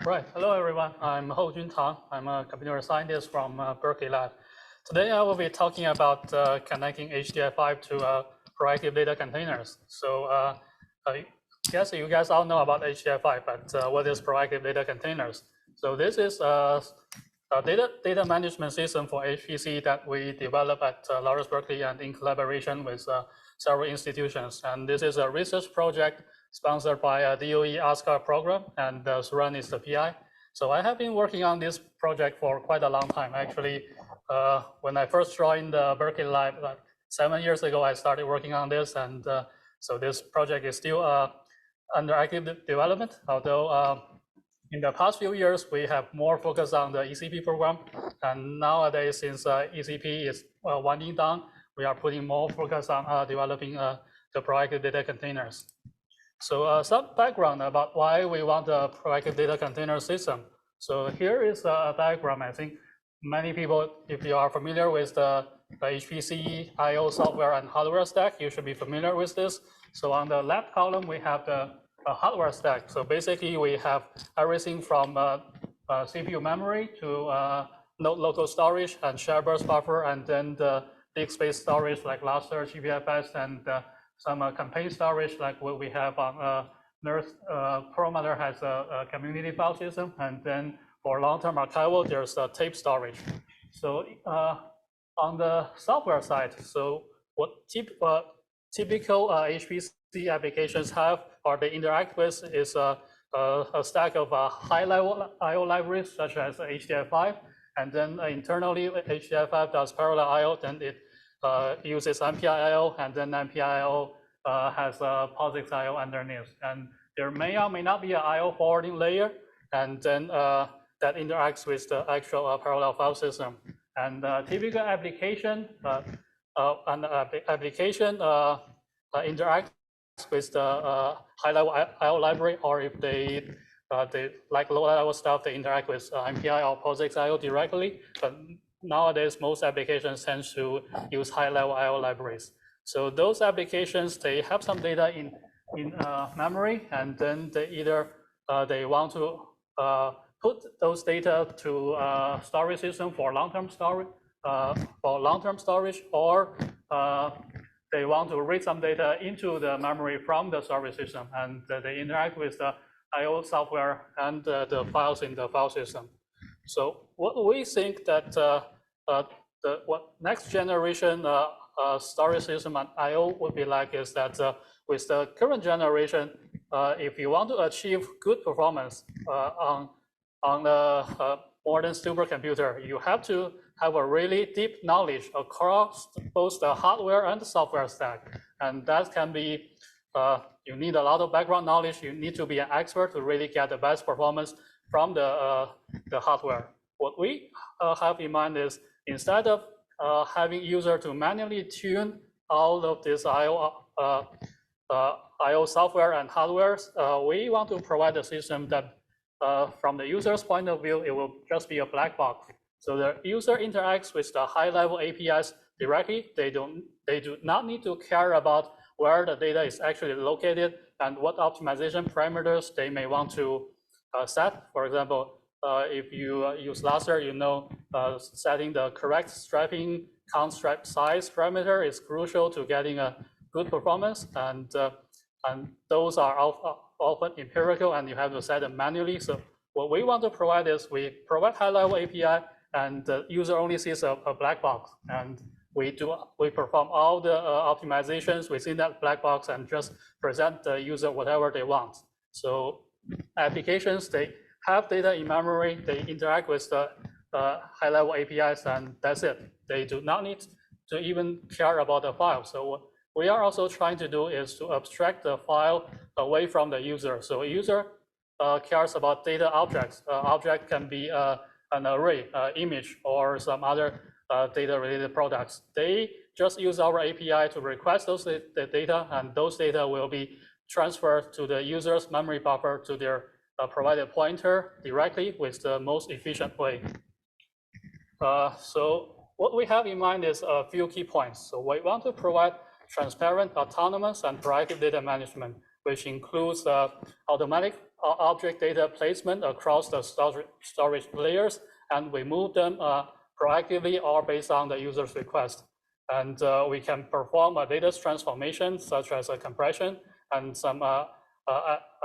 Right. Hello, everyone. I'm Houjun Tang. I'm a computer scientist from Berkeley lab. Today, I will be talking about connecting HDF5 to proactive data containers. So I guess you guys all know about HDF5, but what is proactive data containers? So this is a data management system for HPC that we developed at Lawrence Berkeley and in collaboration with several institutions. And this is a research project sponsored by a DOE ASCA program, and Suran is the PI. So I have been working on this project for quite a long time. Actually, when I first joined the Berkeley lab, like 7 years ago, I started working on this, and so this project is still under active development, although in the past few years, we have more focus on the ECP program, and nowadays, since ECP is winding down, we are putting more focus on developing the proactive data containers. So some background about why we want a proactive data container system. So here is a diagram. I think many people, if you are familiar with the HPC IO software and hardware stack, you should be familiar with this. So on the left column, we have the hardware stack. So basically, we have everything from CPU memory to node local storage and shared burst buffer, and then the disk space storage like Lustre, GPFS, and some campaign storage like what we have on NERSC. Perlmutter has a community file system, and then for long-term archival, there's a tape storage. So on the software side, so what typical HPC applications have or they interact with is a stack of high-level IO libraries such as HDF5, and then internally HDF5 does parallel IO, then it uses MPI-IO, and then MPI-IO has a POSIX IO underneath. And there may or may not be an IO forwarding layer, and then that interacts with the actual parallel file system. And typical application, interacts with the high-level IO library, or if they like low-level stuff, they interact with MPI or POSIX IO directly. But nowadays, most applications tend to use high-level IO libraries. So those applications, they have some data in memory, and then they either they want to put those data to storage system for long-term storage, or they want to read some data into the memory from the storage system, and they interact with the IO software and the files in the file system. So what we think that what next generation storage system and IO would be like is that with the current generation, if you want to achieve good performance on a modern supercomputer, you have to have a really deep knowledge across both the hardware and the software stack. And that can be, you need a lot of background knowledge. You need to be an expert to really get the best performance from the hardware. What we have in mind is instead of having user to manually tune all of this IO software and hardware, we want to provide a system that from the user's point of view, it will just be a black box. So the user interacts with the high-level APIs directly. They do not need to care about where the data is actually located and what optimization parameters they may want to set. For example, if you use Lustre, you know setting the correct striping count stripe size parameter is crucial to getting a good performance, and those are often empirical, and you have to set them manually. So what we want to provide is we provide high-level API, and the user only sees a black box, and we perform all the optimizations within that black box and just present the user whatever they want. So applications, they have data in memory, they interact with the high-level APIs, and that's it. They do not need to even care about the file. So what we are also trying to do is to abstract the file away from the user. So a user cares about data objects. Object can be an array, image, or some other data-related products. They just use our API to request those data, and those data will be transferred to the user's memory buffer to their provided pointer directly with the most efficient way. So what we have in mind is a few key points. So we want to provide transparent, autonomous, and proactive data management. which includes automatic object data placement across the storage layers, and we move them proactively or based on the user's request. And we can perform a data transformation, such as a compression and some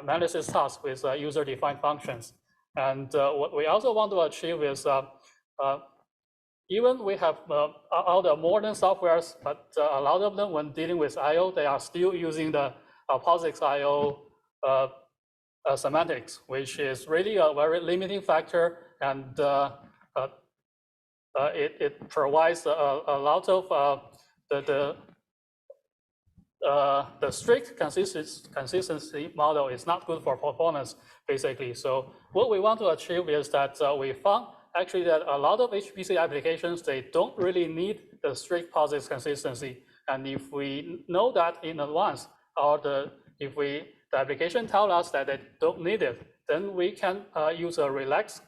analysis tasks with user-defined functions. And what we also want to achieve is even we have all the modern softwares, but a lot of them, when dealing with I/O, they are still using the POSIX I/O semantics, which is really a very limiting factor, and it provides a lot of the strict consistency model is not good for performance, basically. So what we want to achieve is that we found actually that a lot of HPC applications, they don't really need the strict POSIX consistency. And if we know that in advance, or if the application tells us that they don't need it, then we can use a relaxed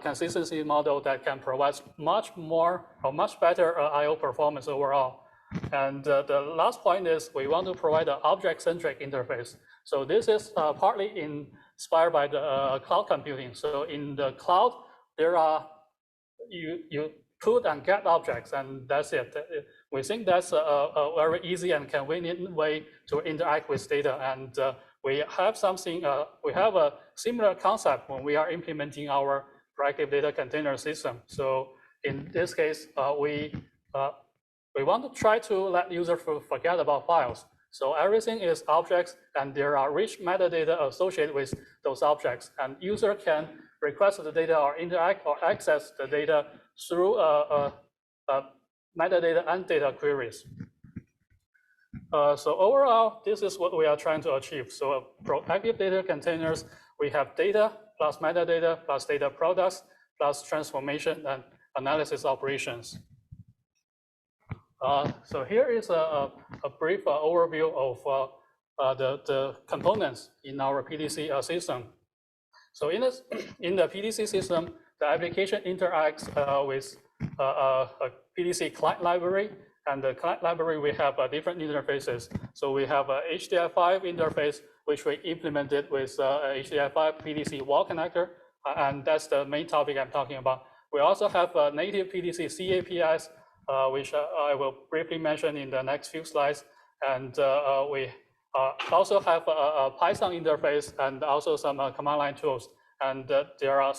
consistency model that can provide much more or much better I/O performance overall. And the last point is we want to provide an object-centric interface. So this is partly inspired by the cloud computing. So in the cloud, there are you put and get objects, and that's it. We think that's a very easy and convenient way to interact with data. And we have something. We have a similar concept when we are implementing our proactive data container system. So in this case, we want to try to let users forget about files. So everything is objects, and there are rich metadata associated with those objects. And user can request the data or interact or access the data through metadata and data queries. So overall, this is what we are trying to achieve. So proactive data containers, we have data plus metadata plus data products plus transformation and analysis operations. So here is a brief overview of the components in our PDC system. So in the PDC system, the application interacts with a PDC client library, and the client library, we have different interfaces. So we have a HDF5 interface, which we implemented with HDF5 PDC wall connector, and that's the main topic I'm talking about. We also have a native PDC C APIs, which I will briefly mention in the next few slides. And we also have a Python interface and also some command line tools. And there are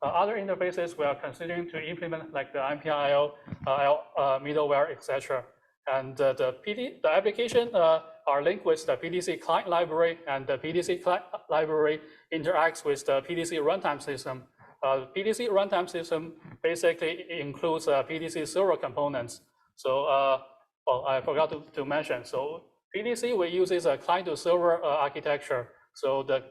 other interfaces we are considering to implement, like the MPIO, middleware, etc. And the application are linked with the PDC client library, and the PDC client library interacts with the PDC runtime system. PDC runtime system basically includes PDC server components. So, well, I forgot to mention. So PDC, we use a client-to-server architecture. So the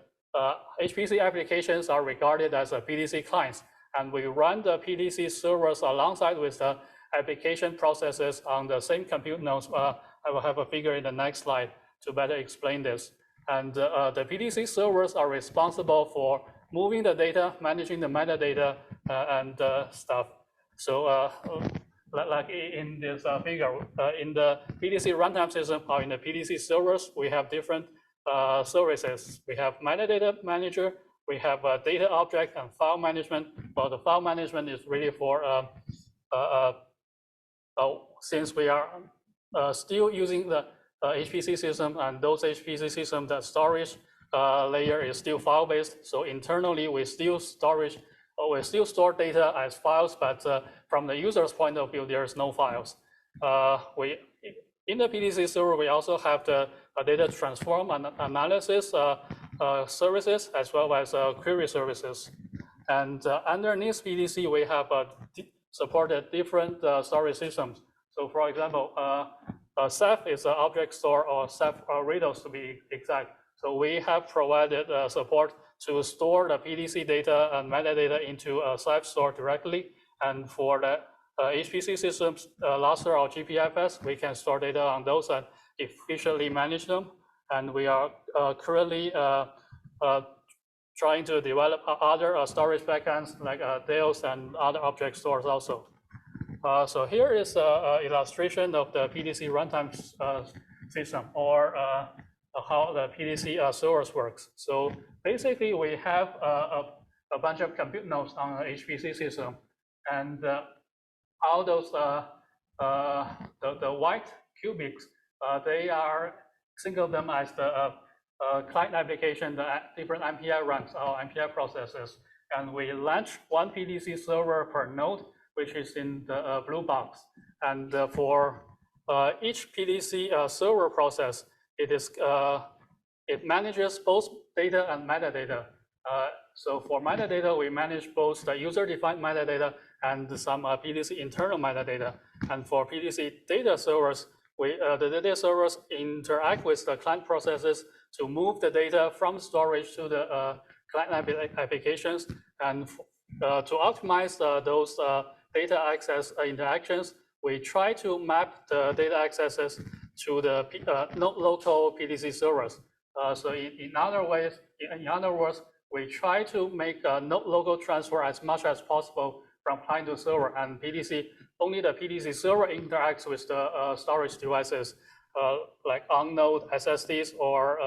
HPC applications are regarded as PDC clients, and we run the PDC servers alongside with the application processes on the same compute nodes. I will have a figure in the next slide to better explain this. And the PDC servers are responsible for moving the data, managing the metadata, and stuff. So like in this figure, in the PDC runtime system or in the PDC servers, we have different services. We have metadata manager, we have data object and file management. Well, the file management is really for, since we are still using the HPC system, and those HPC system, the storage layer is still file-based. So internally, we still store data as files, but from the user's point of view, there's no files. In the PDC server, we also have the data transform and analysis services, as well as query services. And underneath PDC, we have supported different storage systems. So for example, Ceph is an object store, or Ceph Rados to be exact. So we have provided support to store the PDC data and metadata into a Ceph store directly. And for the HPC systems, Lustre or GPFS, we can store data on those and efficiently manage them. And we are currently trying to develop other storage backends like Deos and other object stores also. So here is an illustration of the PDC runtime system, or how the PDC servers works. So basically, we have a bunch of compute nodes on the HPC system, and all those the white cubics, they are think of them as the client application, the different MPI runs or MPI processes, and we launch one PDC server per node, which is in the blue box. And for each PDC server process, it manages both data and metadata. So for metadata, we manage both the user-defined metadata and some PDC internal metadata. And for PDC data servers, the data servers interact with the client processes to move the data from storage to the client applications. And to optimize those data access interactions, we try to map the data accesses to the local PDC servers. So in other words, we try to make node local transfer as much as possible from client to server, and only the PDC server interacts with the storage devices like on-node SSDs or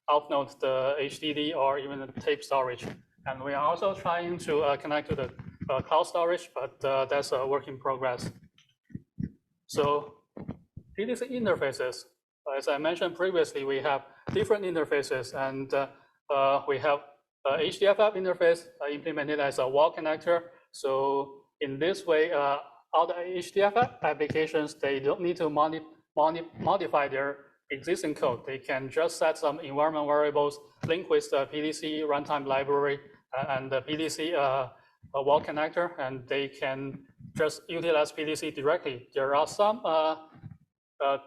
off-node the HDD or even the tape storage. And we are also trying to connect to the cloud storage, but that's a work in progress. So PDC interfaces, as I mentioned previously, we have different interfaces, and we have HDF5 interface implemented as a wall connector. So in this way, all the HDF5 applications, they don't need to modify their existing code. They can just set some environment variables, link with the PDC runtime library and the PDC wall connector, and they can just utilize PDC directly. There are some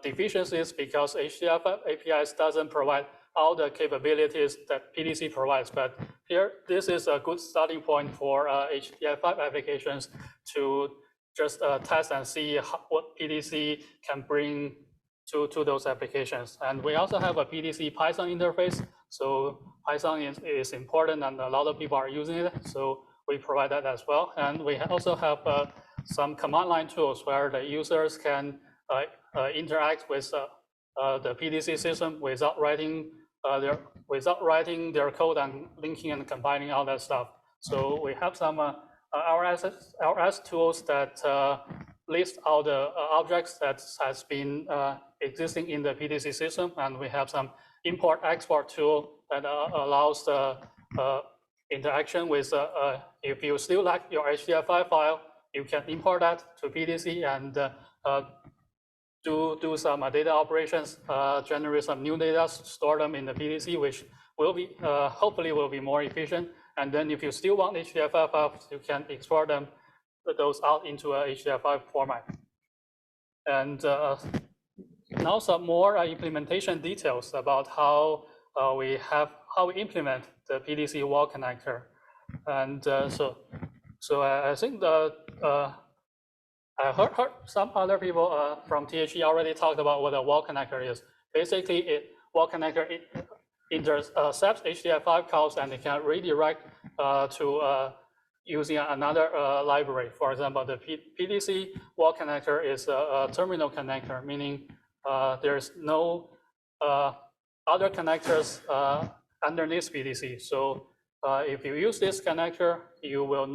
deficiencies because HDF5 APIs doesn't provide all the capabilities that PDC provides, but here, this is a good starting point for HDF5 applications to just test and see what PDC can bring to those applications. And we also have a PDC Python interface. So Python is important and a lot of people are using it. So we provide that as well. And we also have some command line tools where the users can interact with the PDC system without writing their code and linking and combining all that stuff. So we have some RS tools that list all the objects that has been existing in the PDC system, and we have some import-export tool that allows the interaction with, if you still like your HDF5 file, you can import that to PDC and do some data operations, generate some new data, store them in the PDC, which will be hopefully will be more efficient. And then if you still want HDF5 files, you can export those out into a HDF5 format. And now some more implementation details about how we implement the PDC wall connector. And so I think I heard some other people from THE already talked about what a wall connector is. Basically, wall connector intercepts HDF5 calls and it can redirect to using another library. For example, the PDC wall connector is a terminal connector, meaning there's no other connectors underneath PDC. So if you use this connector, you will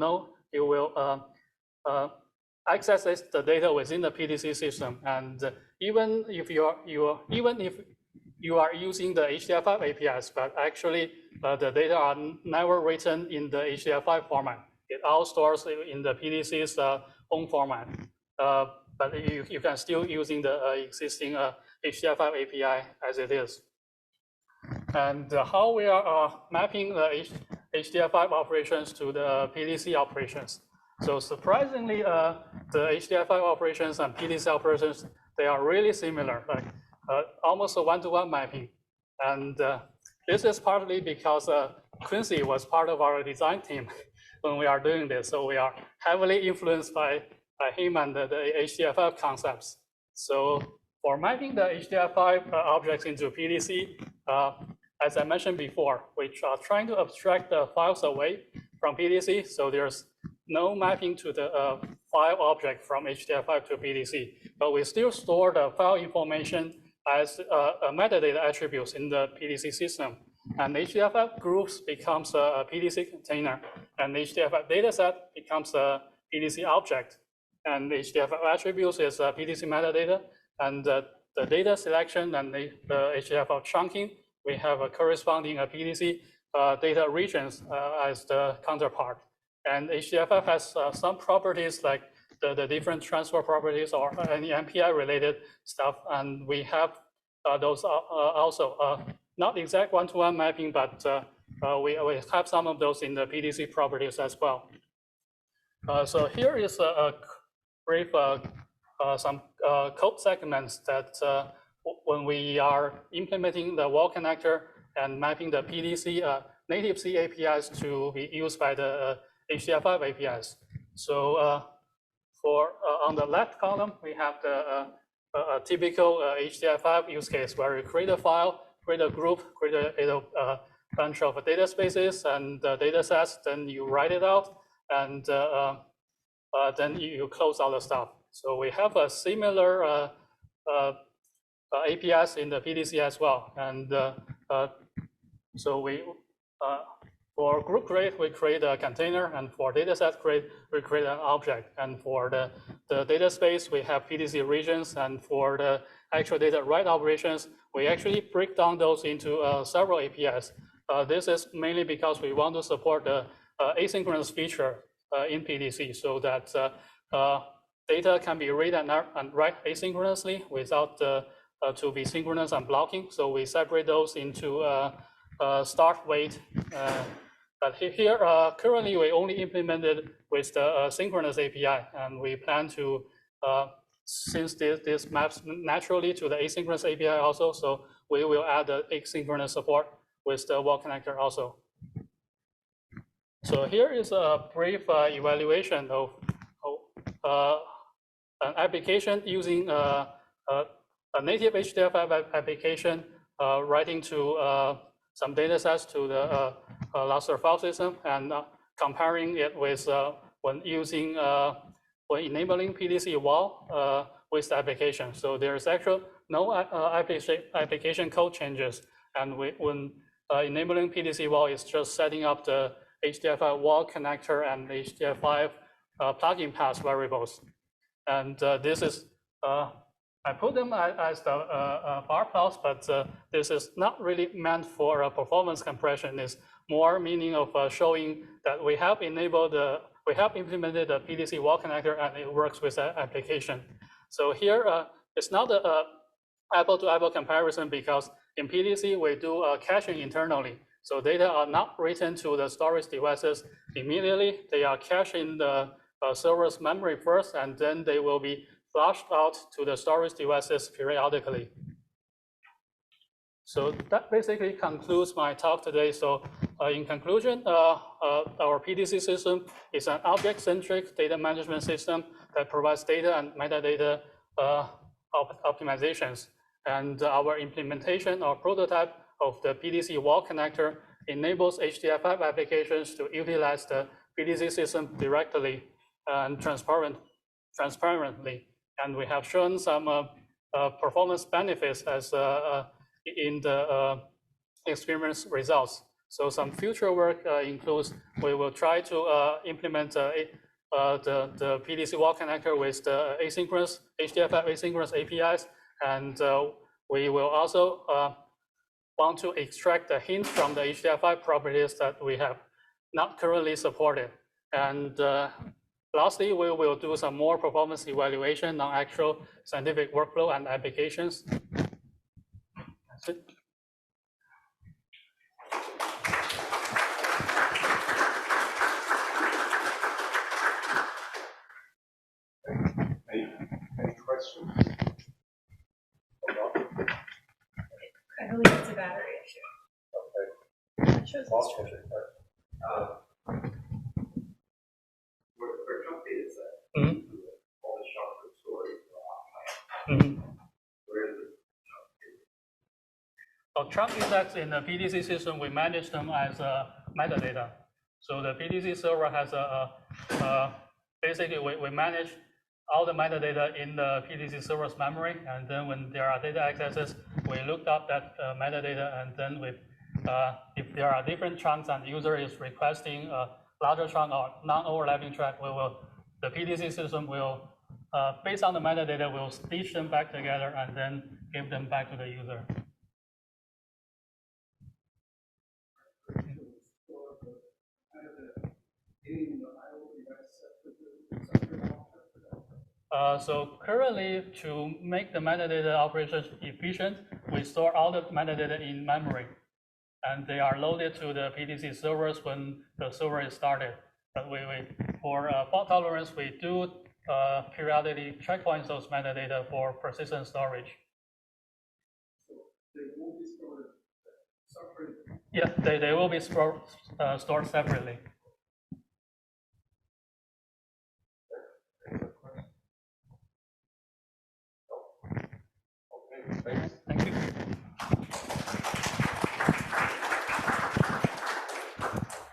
access the data within the PDC system, and even if you are using the HDF5 APIs, but actually the data are never written in the HDF5 format. It all stores in the PDC's own format, but you can still using the existing HDF5 API as it is. And how we are mapping the HDF5 operations to the PDC operations. So surprisingly, the HDF5 operations and PDC operations, they are really similar, like almost a one-to-one mapping. And this is partly because Quincy was part of our design team when we are doing this. So we are heavily influenced by him and the HDF5 concepts. So for mapping the HDF5 objects into PDC, as I mentioned before, we are trying to abstract the files away from PDC. So there's no mapping to the file object from HDF5 to PDC, but we still store the file information as metadata attributes in the PDC system. And HDF5 groups becomes a PDC container, and HDF5 dataset becomes a PDC object. And HDF5 attributes is a PDC metadata, and the data selection and the HDF5 chunking, we have a corresponding PDC data regions as the counterpart. And HDF5 has some properties like the different transfer properties or any MPI related stuff, and we have those also not exact one-to-one mapping, but we have some of those in the PDC properties as well. So here is a brief some code segments that when we are implementing the wall connector and mapping the PDC native C APIs to be used by the HDF5 APIs. So for on the left column, we have the typical HDF5 use case where you create a file, create a group, create a bunch of data spaces and data sets, then you write it out, and then you close all the stuff. So we have a similar APIs in the PDC as well. And so we for group create, we create a container, and for dataset create, we create an object. And for the data space, we have PDC regions, and for the actual data write operations, we actually break down those into several APIs. This is mainly because we want to support the asynchronous feature in PDC, so that data can be read and write asynchronously without to be synchronous and blocking. So we separate those into start, wait. But here, currently, we only implemented with the synchronous API, and we plan to, since this maps naturally to the asynchronous API also, so we will add the asynchronous support with the wall connector also. So here is a brief evaluation of an application using a native HDF5 application writing to some data sets to the raster file system, and comparing it with when using when enabling PDC wall with the application. So there's actually no application code changes, and when enabling PDC wall is just setting up the HDF5 wall connector and HDF5 plugin path variables. And this is I put them as the bar plots, but this is not really meant for a performance compression. It's more meaning of showing that we have enabled we have implemented the PDC wall connector and it works with the application. So here it's not a apple-to-apple comparison, because in PDC we do caching internally. So data are not written to the storage devices immediately. They are cached in the server's memory first, and then they will be flushed out to the storage devices periodically. So that basically concludes my talk today. So in conclusion, our PDC system is an object-centric data management system that provides data and metadata optimizations. And our implementation or prototype of the PDC wall connector enables HDF5 applications to utilize the PDC system directly and transparently. And we have shown some performance benefits as in the experience results. So some future work includes, we will try to implement the PDC wall connector with the asynchronous, HDF5 asynchronous APIs. And we will also want to extract the hints from the HDF5 properties that we have not currently supported. And lastly, we will do some more performance evaluation on actual scientific workflow and applications. That's it. Any questions? I believe it's a battery issue. Okay. It shows this Awesome. trigger. Where chunk data is that? Mm-hmm. All the chunks of stories Mm-hmm. Where is it? So chunk index in the PDC system, we manage them as metadata. So the PDC server has basically we manage all the metadata in the PDC server's memory, and then when there are data accesses, we looked up that metadata, and then if there are different chunks and the user is requesting a larger chunk or non-overlapping track, the PDC system will, based on the metadata, will stitch them back together and then give them back to the user. So currently, to make the metadata operations efficient, we store all the metadata in memory, and they are loaded to the PDC servers when the server is started. But for fault tolerance, we do periodically checkpoint those metadata for persistent storage. So they will be stored separately? Yeah, they will be stored separately.